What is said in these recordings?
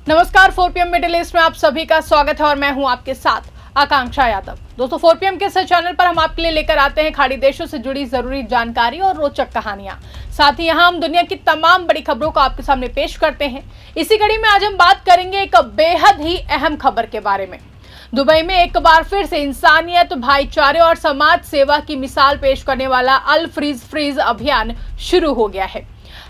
नमस्कार, 4PM middle east में आप सभी का स्वागत है और मैं हूं आपके साथ आकांक्षा यादव। दोस्तों, 4PM के इस चैनल पर हम आपके लिए लेकर आते हैं खाड़ी देशों से जुड़ी जरूरी जानकारी और रोचक कहानियां। साथ ही यहां हम दुनिया की तमाम बड़ी खबरों को आपके सामने पेश करते हैं। इसी कड़ी में आज हम बात करेंगे एक बेहद ही अहम खबर के बारे में। दुबई में एक बार फिर से इंसानियत, भाईचारे और समाज सेवा की मिसाल पेश करने वाला अल फ्रीज अभियान शुरू हो गया है।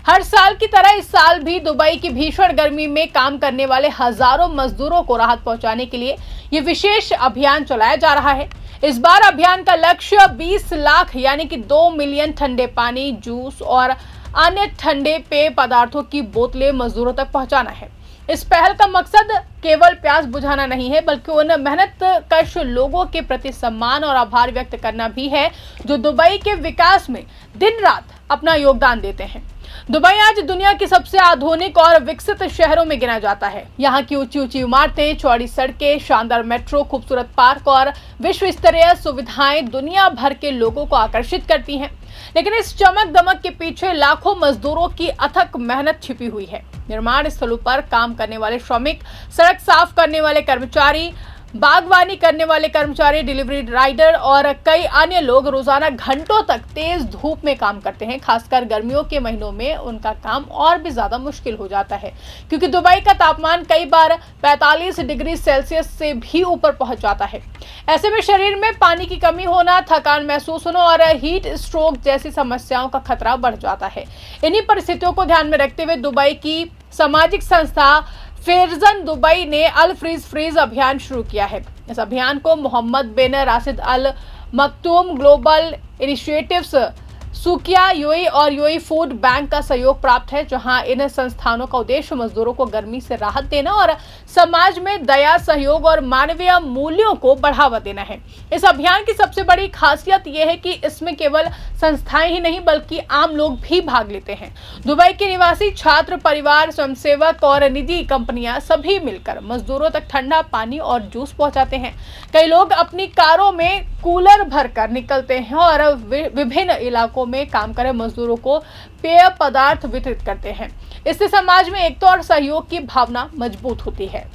हर साल की तरह इस साल भी दुबई की भीषण गर्मी में काम करने वाले हजारों मजदूरों को राहत पहुंचाने के लिए ये विशेष अभियान चलाया जा रहा है। इस बार अभियान का लक्ष्य 20 लाख यानी कि 2 मिलियन ठंडे पानी, जूस और अन्य ठंडे पेय पदार्थों की बोतलें मजदूरों तक पहुंचाना है। इस पहल का मकसद केवल प्यास बुझाना नहीं है, बल्कि उन मेहनत कश लोगों के प्रति सम्मान और आभार व्यक्त करना भी है जो दुबई के विकास में दिन रात अपना योगदान देते हैं। दुबई आज दुनिया की सबसे आधुनिक और विकसित शहरों में गिना जाता है। यहाँ की ऊंची ऊंची इमारतें, चौड़ी सड़कें, शानदार मेट्रो, खूबसूरत पार्क और विश्व स्तरीय सुविधाएं दुनिया भर के लोगों को आकर्षित करती हैं। लेकिन इस चमक दमक के पीछे लाखों मजदूरों की अथक मेहनत छिपी हुई है। निर्माण स्थलों पर काम करने वाले श्रमिक, सड़क साफ करने वाले कर्मचारी, बागवानी करने वाले कर्मचारी, डिलीवरी राइडर और कई अन्य लोग रोजाना घंटों तक तेज धूप में काम करते हैं। खासकर गर्मियों के महीनों में उनका काम और भी ज्यादा मुश्किल हो जाता है, क्योंकि दुबई का तापमान कई बार 45 डिग्री सेल्सियस से भी ऊपर पहुंच जाता है। ऐसे में शरीर में पानी की कमी होना, थकान महसूस होना और हीट स्ट्रोक जैसी समस्याओं का खतरा बढ़ जाता है। इन्हीं परिस्थितियों को ध्यान में रखते हुए दुबई की सामाजिक संस्था फेरजन दुबई ने अल फ्रीज अभियान शुरू किया है। इस अभियान को Mohammed bin Rashid Al Maktoum Global Initiatives, Suqia UAE और यूएई फूड बैंक का सहयोग प्राप्त है, जहां इन संस्थानों का उद्देश्य मजदूरों को गर्मी से राहत देना और समाज में दया, सहयोग और मानवीय मूल्यों को बढ़ावा देना है। इस अभियान की सबसे बड़ी खासियत यह है कि इसमें केवल संस्थाएं ही नहीं बल्कि आम लोग भी भाग लेते हैं। दुबई के निवासी, छात्र, परिवार, स्वयंसेवक और निजी कंपनियां सभी मिलकर मजदूरों तक ठंडा पानी और जूस पहुंचाते हैं। कई लोग अपनी कारों में कूलर भरकर निकलते हैं और विभिन्न इलाकों में काम करे मजदूरों को पेय पदार्थ वितरित करते हैं। इससे समाज में एकता और सहयोग की भावना मजबूत होती है।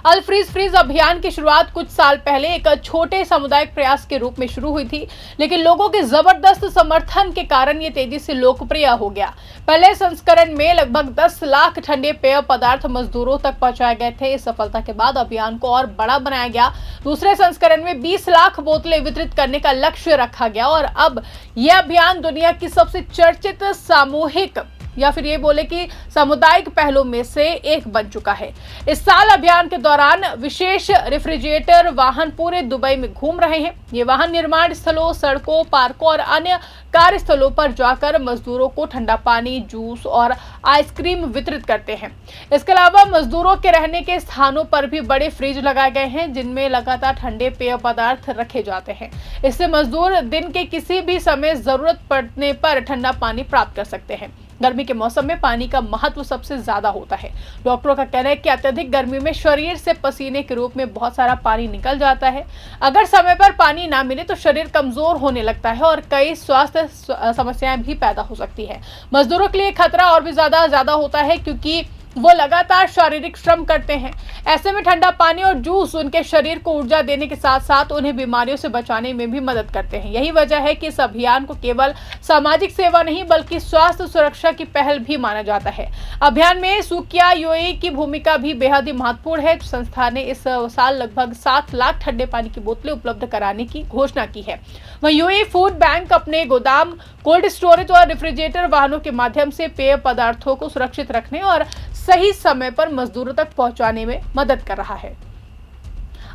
अल फ्रीज अभियान की शुरुआत कुछ साल पहले एक छोटे सामुदायिक प्रयास के रूप में शुरू हुई थी, लेकिन लोगों के जबरदस्त समर्थन के कारण ये तेजी से लोकप्रिय हो गया। पहले संस्करण में लगभग 10 लाख ठंडे पेय पदार्थ मजदूरों तक पहुंचाए गए थे। इस सफलता के बाद अभियान को और बड़ा बनाया गया। दूसरे संस्करण में 20 लाख बोतलें वितरित करने का लक्ष्य रखा गया और अब यह अभियान दुनिया की सबसे चर्चित सामूहिक या फिर ये बोले कि सामुदायिक पहलों में से एक बन चुका है। इस साल अभियान के दौरान विशेष रेफ्रिजरेटर वाहन पूरे दुबई में घूम रहे हैं। ये वाहन निर्माण स्थलों, सड़कों, पार्कों और अन्य कार्यस्थलों पर जाकर मजदूरों को ठंडा पानी, जूस और आइसक्रीम वितरित करते हैं। इसके अलावा मजदूरों के रहने के स्थानों पर भी बड़े फ्रिज लगाए गए हैं, जिनमें लगातार ठंडे पेय पदार्थ रखे जाते हैं। इससे मजदूर दिन के किसी भी समय जरूरत पड़ने पर ठंडा पानी प्राप्त कर सकते हैं। गर्मी के मौसम में पानी का महत्व सबसे ज्यादा होता है। डॉक्टरों का कहना है कि अत्यधिक गर्मी में शरीर से पसीने के रूप में बहुत सारा पानी निकल जाता है। अगर समय पर पानी ना मिले तो शरीर कमजोर होने लगता है और कई स्वास्थ्य समस्याएं भी पैदा हो सकती है। मजदूरों के लिए खतरा और भी ज्यादा होता है, क्योंकि वो लगातार शारीरिक श्रम करते हैं। ऐसे में ठंडा पानी और जूस उनके शरीर को ऊर्जा देने के साथ साथ उन्हें बीमारियों से बचाने में भी मदद करते हैं। यही वजह है कि इस अभियान को केवल सामाजिक सेवा नहीं बल्कि स्वास्थ्य सुरक्षा की पहल भी माना जाता है। अभियान में सुकिया यूएई की भूमिका भी बेहद ही महत्वपूर्ण है। संस्था ने इस साल लगभग 7 लाख ठंडे पानी की बोतलें उपलब्ध कराने की घोषणा की है। वहीं यूएई फूड बैंक अपने गोदाम, कोल्ड स्टोरेज और रेफ्रिजरेटर वाहनों के माध्यम से पेय पदार्थों को सुरक्षित रखने और सही समय पर मजदूरों तक पहुंचाने में मदद कर रहा है।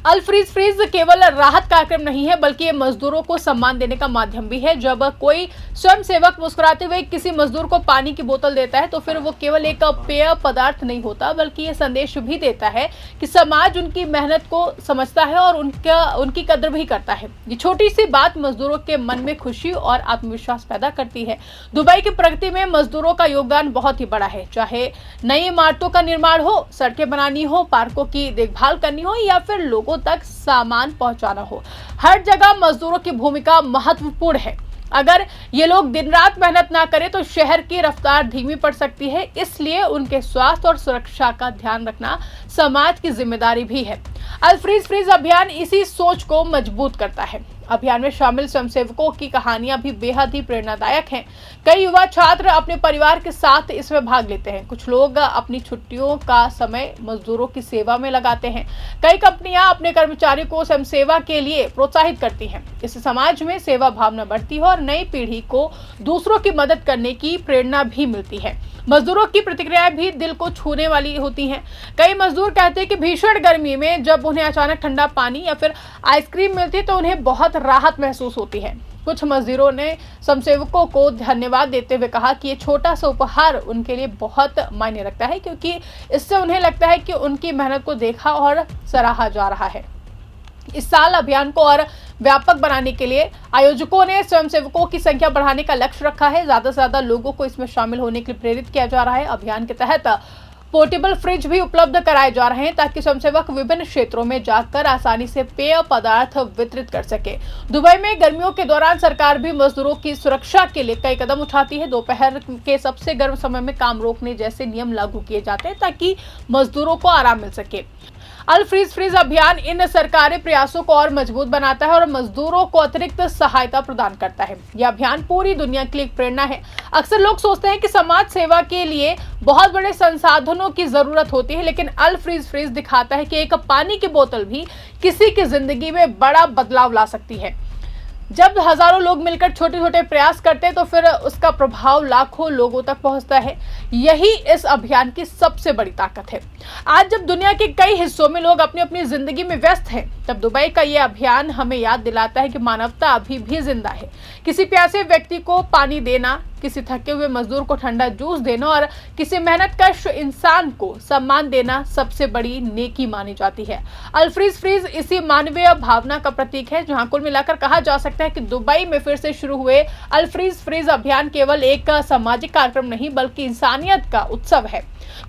अल फ्रीज केवल राहत कार्यक्रम नहीं है बल्कि ये मजदूरों को सम्मान देने का माध्यम भी है। जब कोई स्वयंसेवक मुस्कुराते हुए किसी मजदूर को पानी की बोतल देता है तो फिर वो केवल एक पेय पदार्थ नहीं होता बल्कि ये संदेश भी देता है कि समाज उनकी मेहनत को समझता है और उनकी कदर भी करता है। ये छोटी सी बात मजदूरों के मन में खुशी और आत्मविश्वास पैदा करती है। दुबई की प्रगति में मजदूरों का योगदान बहुत ही बड़ा है, चाहे नई इमारतों का निर्माण हो, सड़कें बनानी हो, पार्कों की देखभाल करनी हो या फिर लोगों तक सामान पहुंचाना हो। हर जगह मजदूरों की भूमिका महत्वपूर्ण है। अगर ये लोग दिन रात मेहनत ना करें तो शहर की रफ्तार धीमी पड़ सकती है, इसलिए उनके स्वास्थ्य और सुरक्षा का ध्यान रखना समाज की जिम्मेदारी भी है। अनफ्रीज फ्रीज अभियान इसी सोच को मजबूत करता है। अभियान में शामिल स्वयंसेवकों की कहानियां भी बेहद ही प्रेरणादायक हैं। कई युवा छात्र अपने परिवार के साथ इसमें भाग लेते हैं। कुछ लोग अपनी छुट्टियों का समय मजदूरों की सेवा में लगाते हैं। कई कंपनियां अपने कर्मचारियों को स्वयंसेवा के लिए प्रोत्साहित करती हैं। इससे समाज में सेवा भावना बढ़ती है और नई पीढ़ी को दूसरों की मदद करने की प्रेरणा भी मिलती है। मजदूरों की प्रतिक्रियाएं भी दिल को छूने वाली होती हैं। कई मजदूर कहते हैं कि भीषण गर्मी में जब उन्हें अचानक ठंडा पानी या फिर आइसक्रीम मिलती है तो उन्हें बहुत राहत महसूस होती है। कुछ मजदूरों ने स्वयंसेवकों को धन्यवाद देते हुए कहा कि ये छोटा सा उपहार उनके लिए बहुत मायने रखता है, क्योंकि इससे उन्हें लगता है कि उनकी मेहनत को देखा और सराहा जा रहा है। इस साल अभियान को और व्यापक बनाने के लिए आयोजकों ने स्वयंसेवकों की संख्या बढ़ाने का लक्ष्य रखा है। ज्यादा से ज्यादा लोगों को इसमें शामिल होने के लिए प्रेरित किया जा रहा है। अभियान के तहत पोर्टेबल फ्रिज भी उपलब्ध कराए जा रहे हैं ताकि स्वयंसेवक विभिन्न क्षेत्रों में जाकर आसानी से पेय पदार्थ वितरित कर सके। दुबई में गर्मियों के दौरान सरकार भी मजदूरों की सुरक्षा के लिए कई कदम उठाती है। दोपहर के सबसे गर्म समय में काम रोकने जैसे नियम लागू किए जाते हैं ताकि मजदूरों को आराम मिल सके। अनफ्रीज फ्रीज अभियान इन सरकारी प्रयासों को और मजबूत बनाता है और मजदूरों को अतिरिक्त सहायता प्रदान करता है। यह अभियान पूरी दुनिया के लिए एक प्रेरणा है। अक्सर लोग सोचते हैं कि समाज सेवा के लिए बहुत बड़े संसाधनों की जरूरत होती है, लेकिन अनफ्रीज फ्रीज दिखाता है कि एक पानी की बोतल भी किसी की जिंदगी में बड़ा बदलाव ला सकती है। जब हजारों लोग मिलकर छोटे छोटे प्रयास करते हैं तो फिर उसका प्रभाव लाखों लोगों तक पहुंचता है। यही इस अभियान की सबसे बड़ी ताकत है। आज जब दुनिया के कई हिस्सों में लोग अपनी अपनी जिंदगी में व्यस्त हैं, तब दुबई का यह अभियान हमें याद दिलाता है कि मानवता अभी भी जिंदा है। किसी प्यासे व्यक्ति को पानी देना, किसी थके हुए मजदूर को ठंडा जूस देना और किसी मेहनतकश इंसान को सम्मान देना सबसे बड़ी नेकी मानी जाती है। अनफ्रीज फ्रीज इसी मानवीय भावना का प्रतीक है, जहां कुल मिलाकर कहा जा सकता है कि दुबई में फिर से शुरू हुए अनफ्रीज फ्रीज अभियान केवल एक सामाजिक कार्यक्रम नहीं बल्कि इंसानियत का उत्सव है।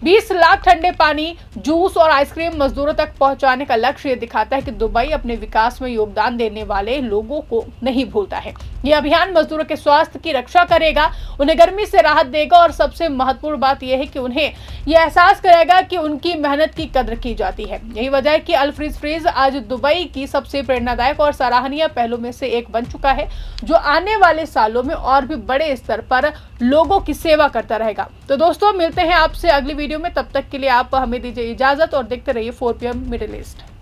20 लाख ठंडे पानी, जूस और आइसक्रीम मजदूरों तक पहुंचाने का लक्ष्य ये दिखाता है कि दुबई अपने विकास में योगदान देने वाले लोगों को नहीं भूलता है। यह अभियान मजदूरों के स्वास्थ्य की रक्षा करेगा, उन्हें गर्मी से राहत देगा और सबसे महत्वपूर्ण बात यह है कि उन्हें यह एहसास कराएगा कि उनकी मेहनत की कदर की जाती है। यही वजह है कि अनफ्रीज फ्रीज आज दुबई की सबसे प्रेरणादायक और सराहनीय पहलों में से एक बन चुका है, जो आने वाले सालों में और भी बड़े स्तर पर लोगों की सेवा करता रहेगा। तो दोस्तों, मिलते हैं आपसे अगली वीडियो में। तब तक के लिए आप हमें दीजिए इजाजत और देखते रहिए 4PM मिडिल ईस्ट।